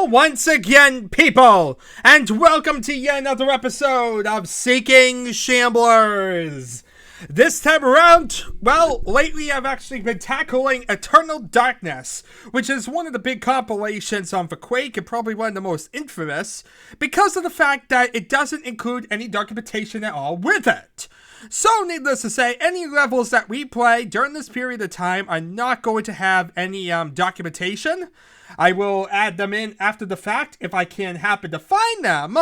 once again, people, and welcome to yet another episode of Seeking Shamblers. This time around, well, lately I've actually been tackling Eternal Darkness, which is one of the big compilations on the Quake and probably one of the most infamous, because of the fact that it doesn't include any documentation at all with it. So, needless to say, any levels that we play during this period of time are not going to have any documentation. I will add them in after the fact if I can happen to find them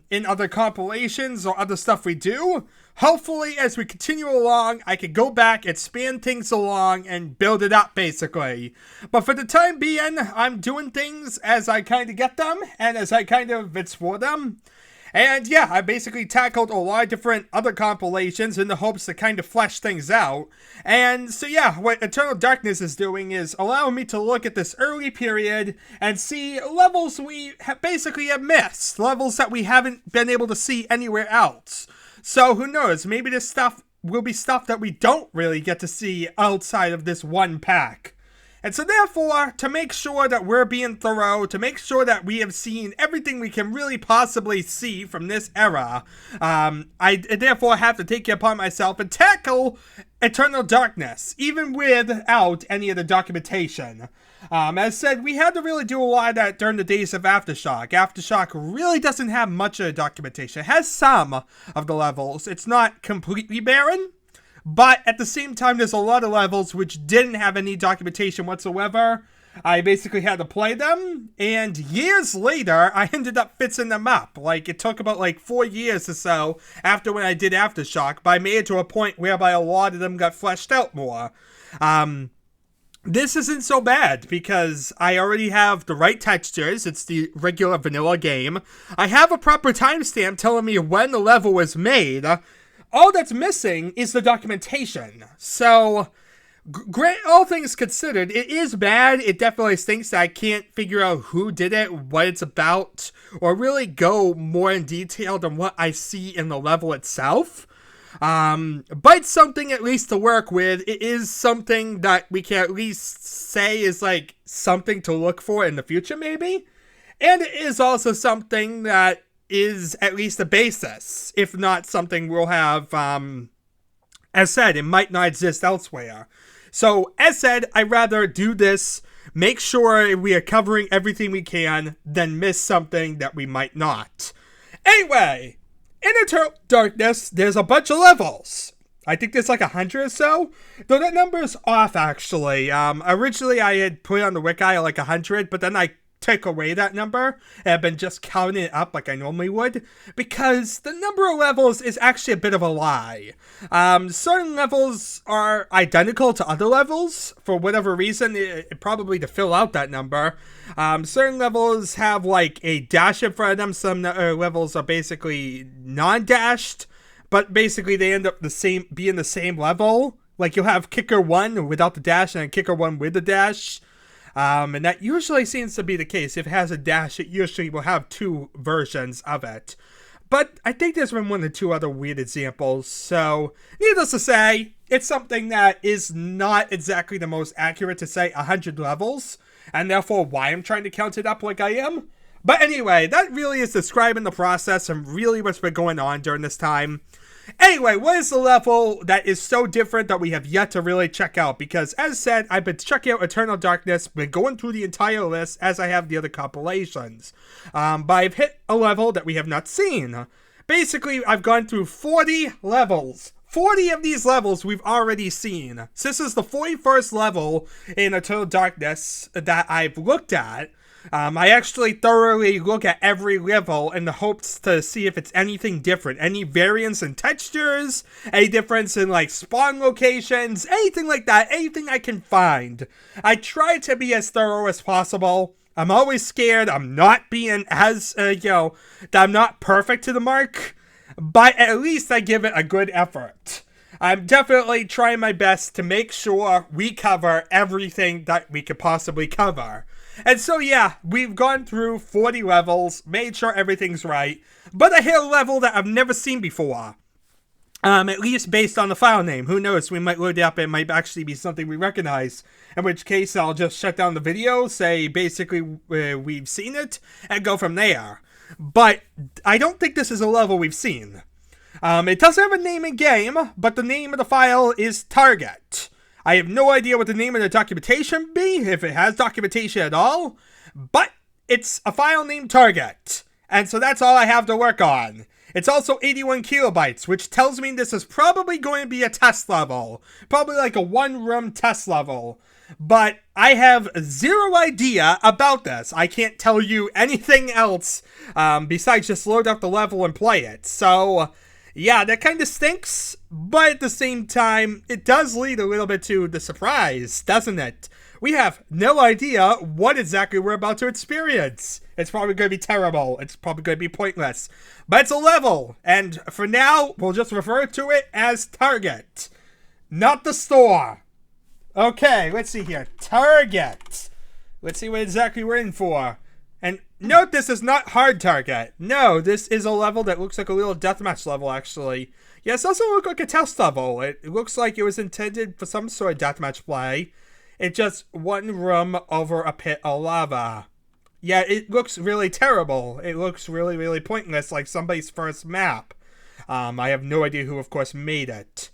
in other compilations or other stuff we do. Hopefully, as we continue along, I can go back and span things along and build it up, basically. But for the time being, I'm doing things as I kind of get them and as I kind of explore them. And yeah, I basically tackled a lot of different other compilations in the hopes to kind of flesh things out. And so yeah, what Eternal Darkness is doing is allowing me to look at this early period and see levels we basically have missed. Levels that we haven't been able to see anywhere else. So who knows, maybe this stuff will be stuff that we don't really get to see outside of this one pack. And so therefore, to make sure that we're being thorough, to make sure that we have seen everything we can really possibly see from this era, I therefore have to take it upon myself and tackle Eternal Darkness, even without any of the documentation. As said, we had to really do a lot of that during the days of Aftershock. Aftershock really doesn't have much of the documentation. It has some of the levels. It's not completely barren. But at the same time, there's a lot of levels which didn't have any documentation whatsoever. I basically had to play them, and years later, I ended up fixing them up. It took about 4 years or so after when I did Aftershock, but I made it to a point whereby a lot of them got fleshed out more. This isn't so bad, because I already have the right textures. It's the regular vanilla game. I have a proper timestamp telling me when the level was made. All that's missing is the documentation. So, all things considered, it is bad. It definitely stinks that I can't figure out who did it, what it's about, or really go more in detail than what I see in the level itself. But it's something at least to work with. It is something that we can at least say is something to look for in the future, maybe. And it is also something that is at least a basis, if not something we'll have, as said, it might not exist elsewhere. So, as said, I'd rather do this, make sure we are covering everything we can, than miss something that we might not. Anyway, in Eternal Darkness, there's a bunch of levels. I think there's 100 or so, though that number's off, actually. Originally I had put on the wiki 100, but then I take away that number, and I've been just counting it up like I normally would, because the number of levels is actually a bit of a lie. Certain levels are identical to other levels, for whatever reason, probably to fill out that number. Certain levels have a dash in front of them, some levels are basically non-dashed, but basically they end up being the same level. You'll have Kicker 1 without the dash, and Kicker 1 with the dash. And that usually seems to be the case. If it has a dash, it usually will have two versions of it. But I think there's been one or two other weird examples. So, needless to say, it's something that is not exactly the most accurate to say 100 levels. And therefore why I'm trying to count it up like I am. But anyway, that really is describing the process and really what's been going on during this time. Anyway, what is the level that is so different that we have yet to really check out? Because, as said, I've been checking out Eternal Darkness, been going through the entire list as I have the other compilations. But I've hit a level that we have not seen. Basically, I've gone through 40 levels. 40 of these levels we've already seen. So this is the 41st level in Eternal Darkness that I've looked at. I actually thoroughly look at every level in the hopes to see if it's anything different. Any variance in textures, any difference in spawn locations, anything like that, anything I can find. I try to be as thorough as possible. I'm always scared I'm not being as, that I'm not perfect to the mark, but at least I give it a good effort. I'm definitely trying my best to make sure we cover everything that we could possibly cover. And so yeah, we've gone through 40 levels, made sure everything's right, but I hit a level that I've never seen before. At least based on the file name. Who knows? We might load it up and it might actually be something we recognize. In which case, I'll just shut down the video, say basically we've seen it, and go from there. But I don't think this is a level we've seen. It does have a name in game, but the name of the file is Target. I have no idea what the name of the documentation be, if it has documentation at all, but it's a file named Target. And so that's all I have to work on. It's also 81 kilobytes, which tells me this is probably going to be a test level. Probably like a one-room test level. But I have zero idea about this. I can't tell you anything else besides just load up the level and play it. So, yeah, that kind of stinks. But at the same time, it does lead a little bit to the surprise, doesn't it? We have no idea what exactly we're about to experience. It's probably going to be terrible. It's probably going to be pointless. But it's a level. And for now, we'll just refer to it as Target. Not the store. Okay, let's see here. Target. Let's see what exactly we're in for. And note, this is not hard target. No, this is a level that looks like a little deathmatch level, actually. Yes, it doesn't look like a test level. It looks like it was intended for some sort of deathmatch play. It's just one room over a pit of lava. Yeah, it looks really terrible. It looks really, really pointless, like somebody's first map. I have no idea who, of course, made it.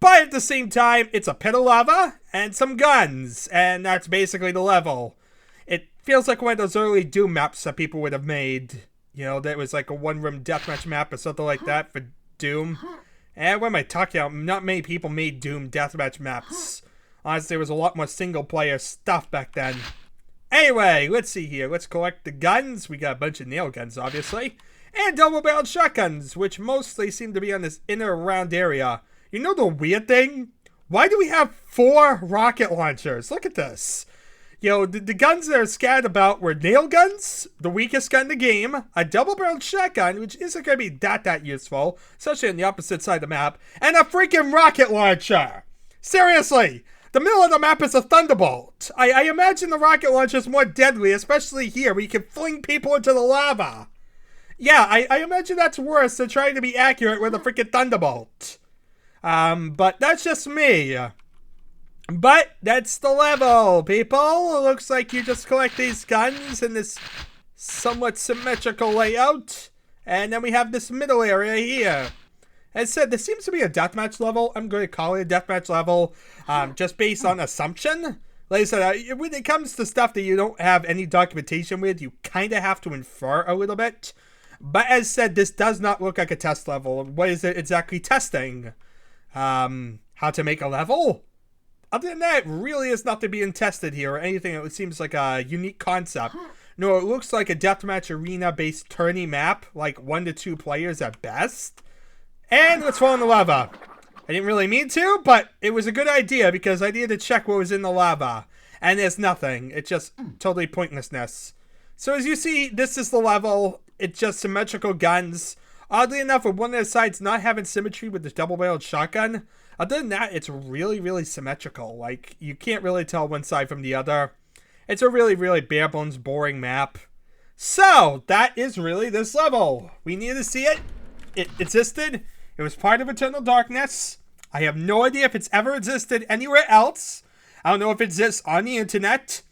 But at the same time, it's a pit of lava and some guns. And that's basically the level. It feels like one of those early Doom maps that people would have made. You know, that was like a one-room deathmatch map or something like that for Doom. And what am I talking about? Not many people made Doom deathmatch maps. Honestly, there was a lot more single-player stuff back then. Anyway, let's see here. Let's collect the guns. We got a bunch of nail guns, obviously. And double-barreled shotguns, which mostly seem to be on this inner round area. You know the weird thing? Why do we have 4 rocket launchers? Look at this. You know, the guns that are scattered about were nail guns, the weakest gun in the game, a double-barreled shotgun, which isn't going to be that useful, especially on the opposite side of the map, and a freaking rocket launcher. Seriously. The middle of the map is a thunderbolt. I imagine the rocket launcher is more deadly, especially here, where you can fling people into the lava. Yeah, I imagine that's worse than trying to be accurate with a freaking thunderbolt. But that's just me. But that's the level, people. It looks like you just collect these guns in this somewhat symmetrical layout. And then we have this middle area here. As said, this seems to be a deathmatch level. I'm going to call it a deathmatch level just based on assumption. Like I said, when it comes to stuff that you don't have any documentation with, you kind of have to infer a little bit. But as said, this does not look like a test level. What is it exactly testing? How to make a level? Other than that, really is nothing being tested here or anything. It seems like a unique concept. No, it looks like a deathmatch arena-based tourney map, like 1 to 2 players at best. And let's fall in the lava. I didn't really mean to, but it was a good idea because I needed to check what was in the lava. And there's nothing. It's just totally pointlessness. So as you see, this is the level. It's just symmetrical guns. Oddly enough, with one of the sides not having symmetry with this double-barreled shotgun, other than that, it's really, really symmetrical. Like, you can't really tell one side from the other. It's a really, really bare-bones, boring map. So, that is really this level. We needed to see it. It existed. It was part of Eternal Darkness. I have no idea if it's ever existed anywhere else. I don't know if it exists on the internet.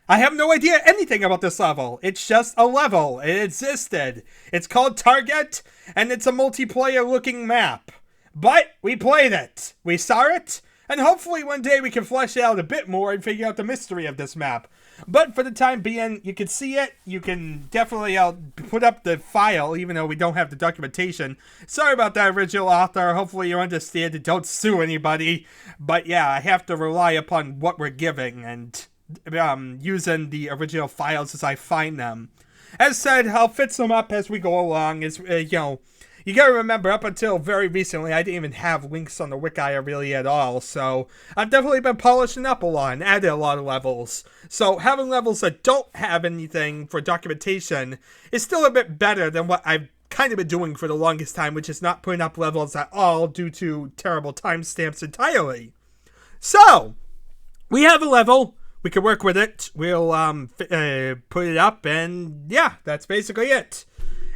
I have no idea anything about this level. It's just a level. It existed. It's called Target, and it's a multiplayer-looking map. But we played it. We saw it. And hopefully one day we can flesh it out a bit more and figure out the mystery of this map. But for the time being, you can see it. You can definitely put up the file, even though we don't have the documentation. Sorry about that, original author. Hopefully you understand and don't sue anybody. But yeah, I have to rely upon what we're giving and using the original files as I find them. As said, I'll fix them up as we go along. You gotta remember, up until very recently, I didn't even have links on the wiki really at all, so I've definitely been polishing up a lot and added a lot of levels. So having levels that don't have anything for documentation is still a bit better than what I've kind of been doing for the longest time, which is not putting up levels at all due to terrible timestamps entirely. So, we have a level. We can work with it. We'll put it up, and yeah, that's basically it.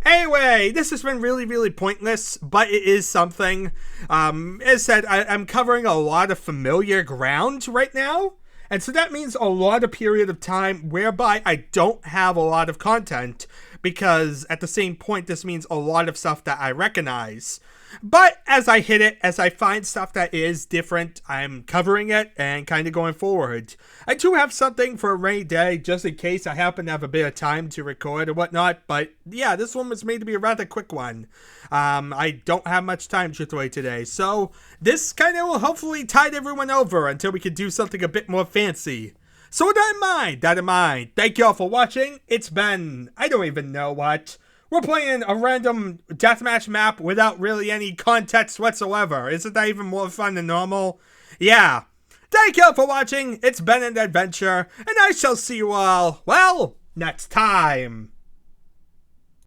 Anyway, this has been really, really pointless, but it is something. As said, I'm covering a lot of familiar ground right now, and so that means a lot of period of time whereby I don't have a lot of content, because at the same point, this means a lot of stuff that I recognize. But as I hit it, as I find stuff that is different, I'm covering it and kind of going forward. I do have something for a rainy day, just in case I happen to have a bit of time to record or whatnot. But yeah, this one was made to be a rather quick one. I don't have much time truthfully today. So this kind of will hopefully tide everyone over until we can do something a bit more fancy. So with that in mind, thank you all for watching. It's been, I don't even know what. We're playing a random deathmatch map without really any context whatsoever. Isn't that even more fun than normal? Yeah. Thank you all for watching. It's been an adventure, and I shall see you all, well, next time.